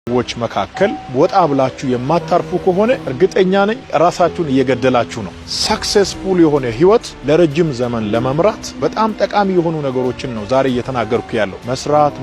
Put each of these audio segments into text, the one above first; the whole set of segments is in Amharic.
ሰዎች መካከል ወጣ ብላችሁ የማታርፉ ከሆነ እርግጠኛ ነኝ ራሳችሁን እየገደላችሁ ነው። ሰክሰስፉል የሆነ ህይወት ለረጅም ዘመን ለመምራት በጣም ጠቃሚ የሆኑ ነገሮችን ነው ዛሬ እየተናገርኩ ያለው። መስራት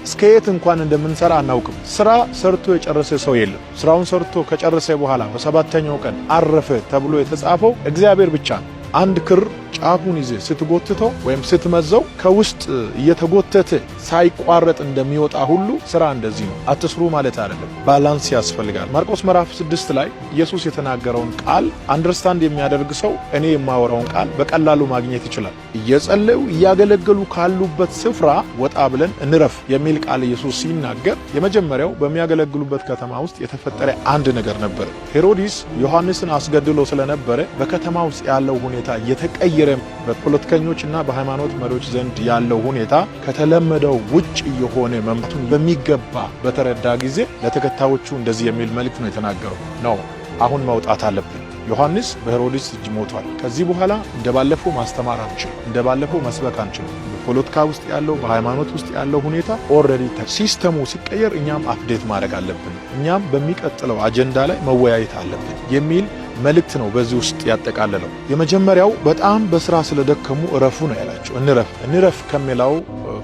እስከየት እንኳን እንደምንሰራ አናውቅም። ስራ ሰርቶ የጨረሰ ሰው የለም። ስራውን ሰርቶ ከጨረሰ በኋላ በሰባተኛው ቀን አረፈ ተብሎ የተጻፈው እግዚአብሔር ብቻ ነው። አንድ ክር ጫፉን ይዘ ስትጎትተው ወይም ስትመዘው ከውስጥ እየተጎተተ ሳይቋረጥ እንደሚወጣ ሁሉ ስራ እንደዚህ ነው። አትስሩ ማለት አይደለም፣ ባላንስ ያስፈልጋል። ማርቆስ ምዕራፍ 6 ላይ ኢየሱስ የተናገረውን ቃል አንደርስታንድ የሚያደርግ ሰው እኔ የማወራውን ቃል በቀላሉ ማግኘት ይችላል። እየጸለዩ እያገለገሉ ካሉበት ስፍራ ወጣ ብለን እንረፍ የሚል ቃል ኢየሱስ ሲናገር የመጀመሪያው በሚያገለግሉበት ከተማ ውስጥ የተፈጠረ አንድ ነገር ነበር። ሄሮድስ ዮሐንስን አስገድሎ ስለነበረ በከተማ ውስጥ ያለው ሁኔታ የተቀየረ በፖለቲከኞችና በሃይማኖት መሪዎች ዘንድ ያለው ሁኔታ ከተለመደው ውጭ የሆነ መምጣቱን በሚገባ በተረዳ ጊዜ ለተከታዮቹ እንደዚህ የሚል መልእክት ነው የተናገረው። ነው አሁን መውጣት አለብን። ዮሐንስ በሄሮድስ እጅ ሞቷል። ከዚህ በኋላ እንደባለፈው ማስተማር አንችልም፣ እንደባለፈው መስበክ አንችልም። በፖለቲካ ውስጥ ያለው በሃይማኖት ውስጥ ያለው ሁኔታ ኦልሬዲ ሲስተሙ ሲቀየር እኛም አፕዴት ማድረግ አለብን። እኛም በሚቀጥለው አጀንዳ ላይ መወያየት አለብን የሚል መልእክት ነው በዚህ ውስጥ ያጠቃለለው። የመጀመሪያው በጣም በስራ ስለደከሙ እረፉ ነው ያላቸው። እንረፍ ከሚለው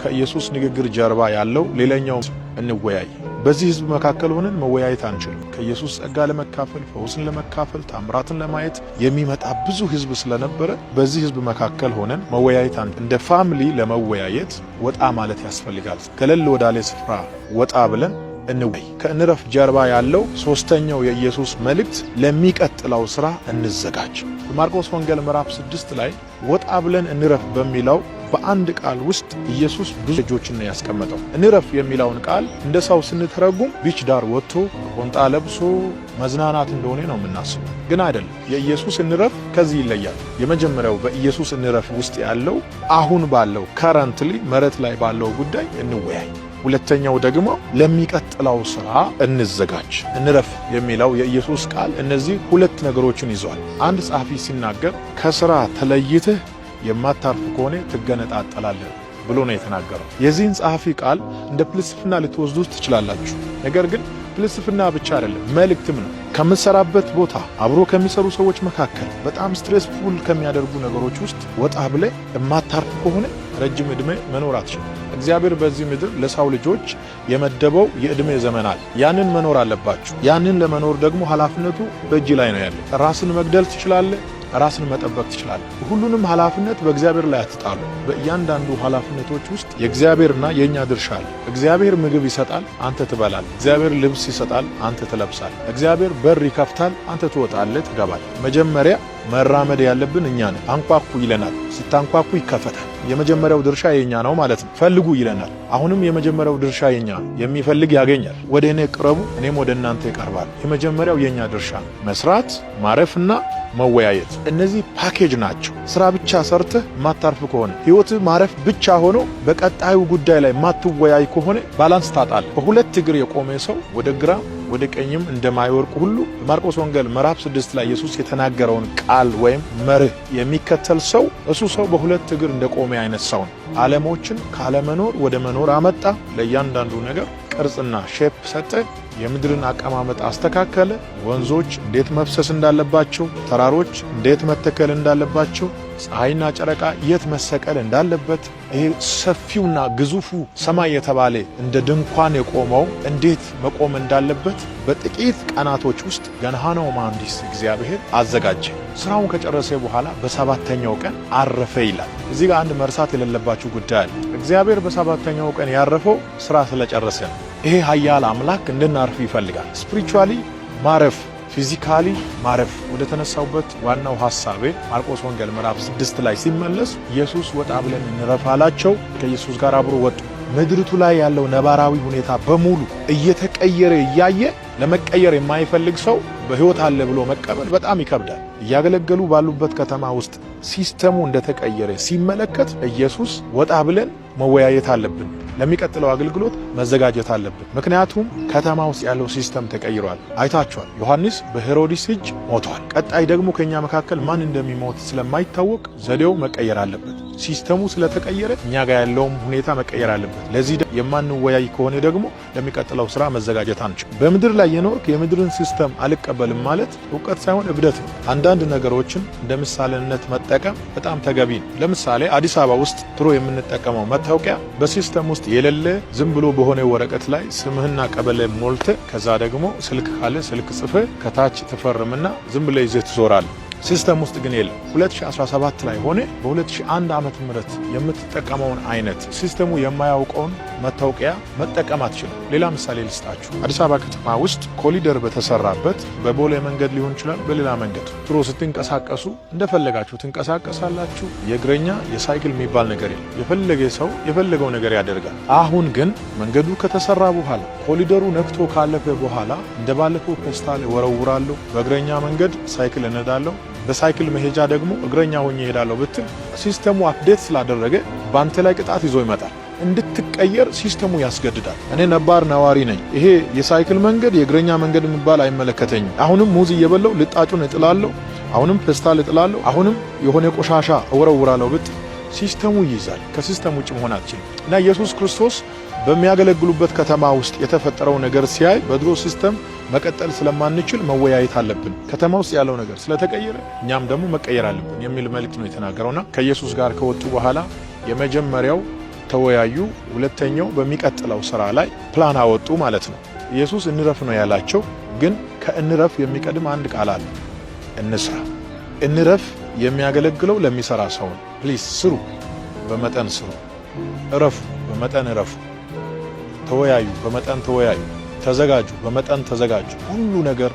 ከኢየሱስ ንግግር ጀርባ ያለው ሌላኛው እንወያይ። በዚህ ህዝብ መካከል ሆነን መወያየት አንችልም። ከኢየሱስ ጸጋ ለመካፈል፣ ፈውስን ለመካፈል፣ ታምራትን ለማየት የሚመጣ ብዙ ህዝብ ስለነበረ በዚህ ህዝብ መካከል ሆነን መወያየት እንደ ፋሚሊ ለመወያየት ወጣ ማለት ያስፈልጋል። ገለል ወዳለ ስፍራ ወጣ ብለን እንወያይ። ከእንረፍ ጀርባ ያለው ሶስተኛው የኢየሱስ መልእክት ለሚቀጥለው ስራ እንዘጋጅ። በማርቆስ ወንጌል ምዕራፍ 6 ላይ ወጣ ብለን እንረፍ በሚለው በአንድ ቃል ውስጥ ኢየሱስ ብዙ ልጆችን ነው ያስቀመጠው። እንረፍ የሚለውን ቃል እንደ ሰው ስንተረጉም ቢች ዳር ወጥቶ ቆንጣ ለብሶ መዝናናት እንደሆነ ነው የምናስበው፣ ግን አይደለም። የኢየሱስ እንረፍ ከዚህ ይለያል። የመጀመሪያው በኢየሱስ እንረፍ ውስጥ ያለው አሁን ባለው ከረንትሊ መሬት ላይ ባለው ጉዳይ እንወያይ። ሁለተኛው ደግሞ ለሚቀጥለው ስራ እንዘጋጅ። እንረፍ የሚለው የኢየሱስ ቃል እነዚህ ሁለት ነገሮችን ይዟል። አንድ ጻፊ ሲናገር ከስራ ተለይተህ የማታርፍ ከሆነ ትገነጣጠላለህ ብሎ ነው የተናገረው። የዚህን ጻፊ ቃል እንደ ፍልስፍና ልትወስዱት ትችላላችሁ። ነገር ግን ፍልስፍና ብቻ አይደለም፣ መልእክትም ነው። ከምትሰራበት ቦታ አብሮ ከሚሰሩ ሰዎች መካከል በጣም ስትሬስፉል ከሚያደርጉ ነገሮች ውስጥ ወጣ ብለህ የማታርፍ ከሆነ ረጅም ዕድሜ መኖር አትችልም። እግዚአብሔር በዚህ ምድር ለሰው ልጆች የመደበው የዕድሜ ዘመን አለ። ያንን መኖር አለባችሁ። ያንን ለመኖር ደግሞ ኃላፊነቱ በእጅ ላይ ነው ያለው። ራስን መግደል ትችላለህ፣ ራስን መጠበቅ ትችላለህ። ሁሉንም ኃላፊነት በእግዚአብሔር ላይ አትጣሉ። በእያንዳንዱ ኃላፊነቶች ውስጥ የእግዚአብሔርና የኛ ድርሻ አለ። እግዚአብሔር ምግብ ይሰጣል፣ አንተ ትበላለህ። እግዚአብሔር ልብስ ይሰጣል፣ አንተ ትለብሳለህ። እግዚአብሔር በር ይከፍታል፣ አንተ ትወጣለህ፣ ትገባለህ። መጀመሪያ መራመድ ያለብን እኛ ነን። አንኳኩ ይለናል፣ ስታንኳኩ ይከፈታል። የመጀመሪያው ድርሻ የኛ ነው ማለት ነው። ፈልጉ ይለናል፣ አሁንም የመጀመሪያው ድርሻ የኛ ነው። የሚፈልግ ያገኛል። ወደ እኔ ቅረቡ፣ እኔም ወደ እናንተ ይቀርባል። የመጀመሪያው የኛ ድርሻ መስራት፣ ማረፍና መወያየት። እነዚህ ፓኬጅ ናቸው። ስራ ብቻ ሰርተህ ማታርፍ ከሆነ ህይወት ማረፍ ብቻ ሆኖ በቀጣዩ ጉዳይ ላይ ማትወያይ ከሆነ ባላንስ ታጣለህ። በሁለት እግር የቆመ ሰው ወደ ግራ ወደ ቀኝም እንደማይወርቅ ሁሉ በማርቆስ ወንጌል ምዕራፍ 6 ላይ ኢየሱስ የተናገረውን ቃል ወይም መርህ የሚከተል ሰው እሱ ሰው በሁለት እግር እንደቆመ አይነት ሰው ነው። ዓለሞችን ካለመኖር ወደ መኖር አመጣ። ለእያንዳንዱ ነገር ቅርጽና ሼፕ ሰጠ። የምድርን አቀማመጥ አስተካከለ። ወንዞች እንዴት መፍሰስ እንዳለባቸው፣ ተራሮች እንዴት መተከል እንዳለባቸው፣ ፀሐይና ጨረቃ የት መሰቀል እንዳለበት፣ ይሄ ሰፊውና ግዙፉ ሰማይ የተባለ እንደ ድንኳን የቆመው እንዴት መቆም እንዳለበት በጥቂት ቀናቶች ውስጥ ገናናው መሐንዲስ እግዚአብሔር አዘጋጀ። ስራውን ከጨረሰ በኋላ በሰባተኛው ቀን አረፈ ይላል። እዚህ ጋር አንድ መርሳት የሌለባችሁ ጉዳይ አለ። እግዚአብሔር በሰባተኛው ቀን ያረፈው ስራ ስለጨረሰ ነው። ይሄ ኃያል አምላክ እንድናርፍ ይፈልጋል። ስፒሪቹዋሊ ማረፍ፣ ፊዚካሊ ማረፍ። ወደ ተነሳውበት ዋናው ሐሳቤ ማርቆስ ወንጌል ምዕራፍ 6 ላይ ሲመለስ ኢየሱስ ወጣ ብለን እንረፍ አላቸው። ከኢየሱስ ጋር አብሮ ወጡ። ምድርቱ ላይ ያለው ነባራዊ ሁኔታ በሙሉ እየተቀየረ እያየ ለመቀየር የማይፈልግ ሰው በሕይወት አለ ብሎ መቀበል በጣም ይከብዳል። እያገለገሉ ባሉበት ከተማ ውስጥ ሲስተሙ እንደተቀየረ ሲመለከት ኢየሱስ ወጣ ብለን መወያየት አለብን። ለሚቀጥለው አገልግሎት መዘጋጀት አለብን። ምክንያቱም ከተማ ውስጥ ያለው ሲስተም ተቀይሯል። አይታችኋል። ዮሐንስ በሄሮድስ እጅ ሞቷል። ቀጣይ ደግሞ ከኛ መካከል ማን እንደሚሞት ስለማይታወቅ ዘዴው መቀየር አለበት። ሲስተሙ ስለተቀየረ እኛ ጋር ያለውም ሁኔታ መቀየር አለበት። ለዚህ የማንወያይ ከሆነ ደግሞ ለሚቀጥለው ስራ መዘጋጀት አንችል። በምድር ላይ የኖርክ የምድርን ሲስተም አልቀበልም ማለት ዕውቀት ሳይሆን እብደት ነው። አንዳንድ ነገሮችን እንደ ምሳሌነት መጠቀም በጣም ተገቢ ነው። ለምሳሌ አዲስ አበባ ውስጥ ድሮ የምንጠቀመው መታወቂያ በሲስተም ውስጥ የሌለ ዝም ብሎ በሆነ ወረቀት ላይ ስምህና ቀበሌ ሞልተ ከዛ ደግሞ ስልክ ካለ ስልክ ጽፈ ከታች ትፈርምና ዝም ብለ ይዘህ ትዞራለህ። ሲስተም ውስጥ ግን የለም። 2017 ላይ ሆነ በ2001 ዓመተ ምህረት የምትጠቀመውን አይነት ሲስተሙ የማያውቀውን መታወቂያ መጠቀም አትችልም። ሌላ ምሳሌ ልስጣችሁ። አዲስ አበባ ከተማ ውስጥ ኮሊደር በተሰራበት በቦሌ መንገድ ሊሆን ይችላል፣ በሌላ መንገድ ድሮ ስትንቀሳቀሱ እንደፈለጋችሁ ትንቀሳቀሳላችሁ። የእግረኛ የሳይክል የሚባል ነገር የለም። የፈለገ ሰው የፈለገው ነገር ያደርጋል። አሁን ግን መንገዱ ከተሰራ በኋላ ኮሊደሩ ነክቶ ካለፈ በኋላ እንደባለፈው ፌስታል ወረውራለሁ፣ በእግረኛ መንገድ ሳይክል እነዳለሁ፣ በሳይክል መሄጃ ደግሞ እግረኛ ሆኜ እሄዳለሁ ብትል ሲስተሙ አፕዴት ስላደረገ ባንተ ላይ ቅጣት ይዞ ይመጣል። እንድትቀየር ሲስተሙ ያስገድዳል። እኔ ነባር ነዋሪ ነኝ። ይሄ የሳይክል መንገድ የእግረኛ መንገድ የሚባል አይመለከተኝም። አሁንም ሙዝ እየበላው ልጣጩን እጥላለሁ፣ አሁንም ፌስታል እጥላለሁ፣ አሁንም የሆነ ቆሻሻ እወረውራለሁ ብትል ሲስተሙ ይይዛል። ከሲስተም ውጭ መሆን አትችልም። እና ኢየሱስ ክርስቶስ በሚያገለግሉበት ከተማ ውስጥ የተፈጠረው ነገር ሲያይ በድሮ ሲስተም መቀጠል ስለማንችል መወያየት አለብን። ከተማ ውስጥ ያለው ነገር ስለተቀየረ እኛም ደግሞ መቀየር አለብን የሚል መልእክት ነው የተናገረውና ከኢየሱስ ጋር ከወጡ በኋላ የመጀመሪያው ተወያዩ፣ ሁለተኛው በሚቀጥለው ስራ ላይ ፕላን አወጡ ማለት ነው። ኢየሱስ እንረፍ ነው ያላቸው፣ ግን ከእንረፍ የሚቀድም አንድ ቃል አለ፣ እንስራ። እንረፍ የሚያገለግለው ለሚሰራ ሰው ነው። ፕሊዝ ስሩ፣ በመጠን ስሩ። እረፉ፣ በመጠን እረፉ። ተወያዩ፣ በመጠን ተወያዩ። ተዘጋጁ፣ በመጠን ተዘጋጁ። ሁሉ ነገር